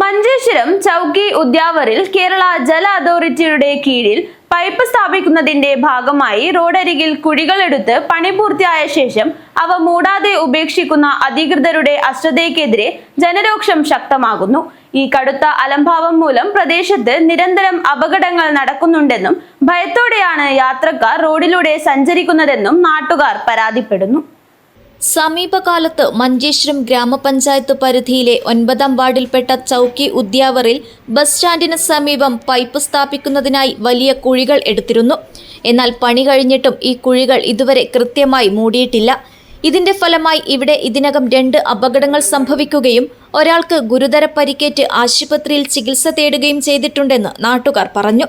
മഞ്ചേശ്വരം ചൌക്കി ഉദ്യാവറിൽ കേരള ജല അതോറിറ്റിയുടെ കീഴിൽ പൈപ്പ് സ്ഥാപിക്കുന്നതിന്റെ ഭാഗമായി റോഡരികിൽ കുഴികളെടുത്ത് പണി പൂർത്തിയായ ശേഷം അവ മൂടാതെ ഉപേക്ഷിക്കുന്ന അധികൃതരുടെ അശ്രദ്ധയ്ക്കെതിരെ ജനരോക്ഷം ശക്തമാകുന്നു. ഈ കടുത്ത അലംഭാവം മൂലം പ്രദേശത്ത് നിരന്തരം അപകടങ്ങൾ നടക്കുന്നുണ്ടെന്നും ഭയത്തോടെയാണ് യാത്രക്കാർ റോഡിലൂടെ സഞ്ചരിക്കുന്നതെന്നും നാട്ടുകാർ പരാതിപ്പെടുന്നു. സമീപകാലത്ത് മഞ്ചേശ്വരം ഗ്രാമപഞ്ചായത്ത് പരിധിയിലെ 9-ാം വാർഡിൽപ്പെട്ട ചൌക്കി ഉദ്യാവറിൽ ബസ് സ്റ്റാൻഡിന് സമീപം പൈപ്പ് സ്ഥാപിക്കുന്നതിനായി വലിയ കുഴികൾ എടുത്തിരുന്നു. എന്നാൽ പണി കഴിഞ്ഞിട്ടും ഈ കുഴികൾ ഇതുവരെ കൃത്യമായി മൂടിയിട്ടില്ല. ഇതിന്റെ ഫലമായി ഇവിടെ ഇതിനകം 2 അപകടങ്ങൾ സംഭവിക്കുകയും ഒരാൾക്ക് ഗുരുതര പരിക്കേറ്റ് ആശുപത്രിയിൽ ചികിത്സ തേടുകയും ചെയ്തിട്ടുണ്ടെന്ന് നാട്ടുകാർ പറഞ്ഞു.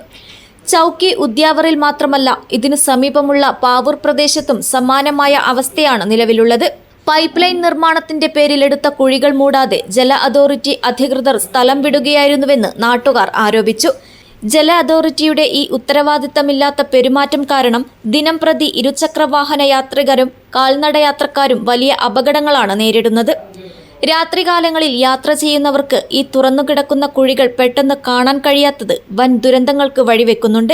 ചൌക്കി ഉദ്യാവറിൽ മാത്രമല്ല, ഇതിനു സമീപമുള്ള പാവൂർ പ്രദേശത്തും സമാനമായ അവസ്ഥയാണ് നിലവിലുള്ളത്. പൈപ്പ് ലൈൻ നിർമ്മാണത്തിന്റെ പേരിലെടുത്ത കുഴികൾ മൂടാതെ ജല അതോറിറ്റി അധികൃതർ സ്ഥലം വിടുകയായിരുന്നുവെന്ന് നാട്ടുകാർ ആരോപിച്ചു. ജല അതോറിറ്റിയുടെ ഈ ഉത്തരവാദിത്തമില്ലാത്ത പെരുമാറ്റം കാരണം ദിനംപ്രതി ഇരുചക്രവാഹന യാത്രികരും കാൽനടയാത്രക്കാരും വലിയ അപകടങ്ങളാണ് നേരിടുന്നത്. രാത്രികാലങ്ങളിൽ യാത്ര ചെയ്യുന്നവർക്ക് ഈ തുറന്നുകിടക്കുന്ന കുഴികൾ പെട്ടെന്ന് കാണാൻ കഴിയാത്തത് വൻ ദുരന്തങ്ങൾക്ക് വഴിവെക്കുന്നുണ്ട്.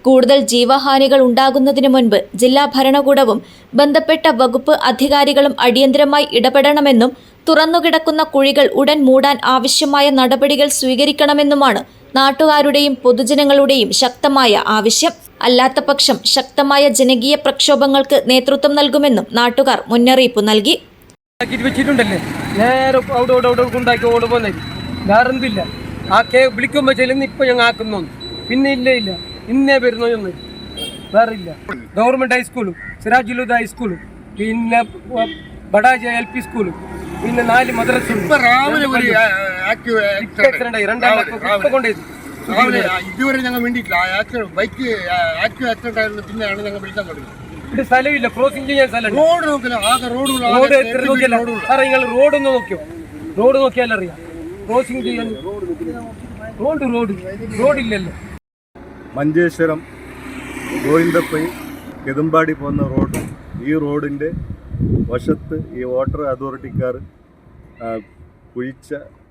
കൂടുതൽ ജീവഹാനികൾ ഉണ്ടാകുന്നതിന് മുൻപ് ജില്ലാ ഭരണകൂടവും ബന്ധപ്പെട്ട വകുപ്പ് അധികാരികളും അടിയന്തരമായി ഇടപെടണമെന്നും തുറന്നുകിടക്കുന്ന കുഴികൾ ഉടൻ മൂടാൻ ആവശ്യമായ നടപടികൾ സ്വീകരിക്കണമെന്നുമാണ് നാട്ടുകാരുടെയും പൊതുജനങ്ങളുടെയും ശക്തമായ ആവശ്യം. അല്ലാത്തപക്ഷം ശക്തമായ ജനകീയ പ്രക്ഷോഭങ്ങൾക്ക് നേതൃത്വം നൽകുമെന്നും നാട്ടുകാർ മുന്നറിയിപ്പ് നൽകി. വെച്ചിട്ടുണ്ടല്ലേ നേരെ അവിടെ ഉണ്ടാക്കി ഓട് പോകുന്നത് വേറെന്തില്ല. ആ വിളിക്കുമ്പോൾ ചെല്ലുന്ന ഇപ്പൊ ഞങ്ങൾ ആക്കുന്നു, പിന്നെ ഇല്ല ഇന്നേ വരുന്നു വേറെ ഇല്ല. ഗവൺമെന്റ് ഹൈസ്കൂളും സിറാജുലുദ ഹൈസ്കൂളും പിന്നെ ബഡാജ LP സ്കൂളും പിന്നെ 4 മദ്രസ ഇതുവരെ ഞങ്ങൾ വേണ്ടിയിട്ടില്ല. ബൈക്ക് ആക്റ്റീവ് ആക്സിഡന്റ് ആയിരുന്നു, പിന്നെയാണ് ഞങ്ങൾ വിളിക്കാൻ തുടങ്ങി. സ്ഥലമില്ല, ക്രോസിംഗ് ചെയ്യാൻ സ്ഥലം. റോഡ് നോക്കില്ല, ആകെ റോഡ് സാറേ നിങ്ങൾ റോഡൊന്ന് നോക്കിയോ? റോഡ് നോക്കിയാലറിയാം ക്രോസിംഗ് ചെയ്യാൻ. റോഡില്ലല്ലോ. മഞ്ചേശ്വരം ഗോവിന്ദപ്പൈ കെതുമ്പാടി പോകുന്ന റോഡ്, ഈ റോഡിൻ്റെ വശത്ത് ഈ വാട്ടർ അതോറിറ്റിക്കാർ കുഴിച്ച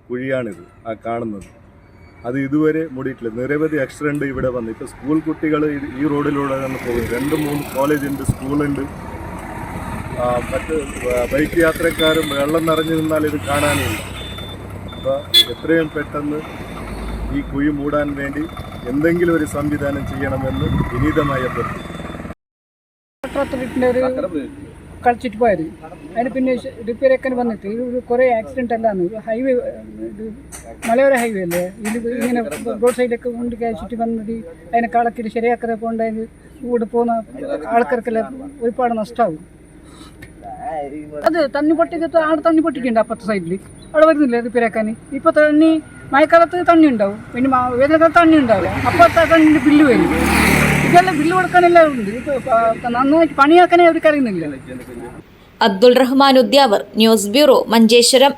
കുഴിയാണിത് ആ കാണുന്നത്. അത് ഇതുവരെ മൂടിയിട്ടില്ല. നിരവധി ആക്സിഡൻറ്റ് ഇവിടെ വന്നു. ഇപ്പോൾ സ്കൂൾ കുട്ടികൾ ഈ റോഡിലൂടെ തന്നെ പോകും. 2-3 കോളേജുണ്ട്, സ്കൂളുണ്ട്. മറ്റ് ബൈക്ക് യാത്രക്കാരും വെള്ളം നിറഞ്ഞു നിന്നാൽ ഇത് കാണാനില്ല. അപ്പോൾ എത്രയും പെട്ടെന്ന് ഈ കുഴി മൂടാൻ വേണ്ടി എന്തെങ്കിലും ഒരു സംവിധാനം ചെയ്യണമെന്ന് വിനീതമായ അഭ്യർത്ഥന. കളിച്ചിട്ട് പോയത് അതിന് പിന്നെ റിപ്പയർ ആക്കാൻ വന്നിട്ട് ഇത് കുറേ ആക്സിഡൻ്റ് അല്ലാന്ന്. ഹൈവേ ഇത് മലയോര ഹൈവേ അല്ലേ, ഇത് ഇങ്ങനെ റോഡ് സൈഡിലൊക്കെ കൊണ്ട് കഴിച്ചിട്ട് വന്നത് അതിനെ കളക്കിട്ട് ശരിയാക്കാതെ പോകേണ്ടത് കൂടെ പോകുന്ന ആൾക്കാർക്കെല്ലാം ഒരുപാട് നഷ്ടമാകും. അത് തണ്ണി പൊട്ടിക്കത്ത് ആടെ തണ്ണി പൊട്ടിക്കുന്നുണ്ട് അപ്പുറത്തെ സൈഡിൽ, അവിടെ വരുന്നില്ല റിപ്പയർ ആക്കാൻ. ഇപ്പോൾ തണ്ണി മഴക്കാലത്ത് തണ്ണി ഉണ്ടാവും, പിന്നെ വേനൽക്കാലത്ത് തണ്ണി ഉണ്ടാവില്ല. അപ്പുറത്തെ തണ്ണിൻ്റെ ബില്ല് വരും. ഇതെല്ലാം ബില്ല് കൊടുക്കാനെല്ലാം ഉണ്ട്. നന്നായിട്ട് പണിയാക്കാനേ അവർക്ക് അറിയുന്നില്ല. Abdul Rahman Udyavar, news bureau, Manjeshwaram.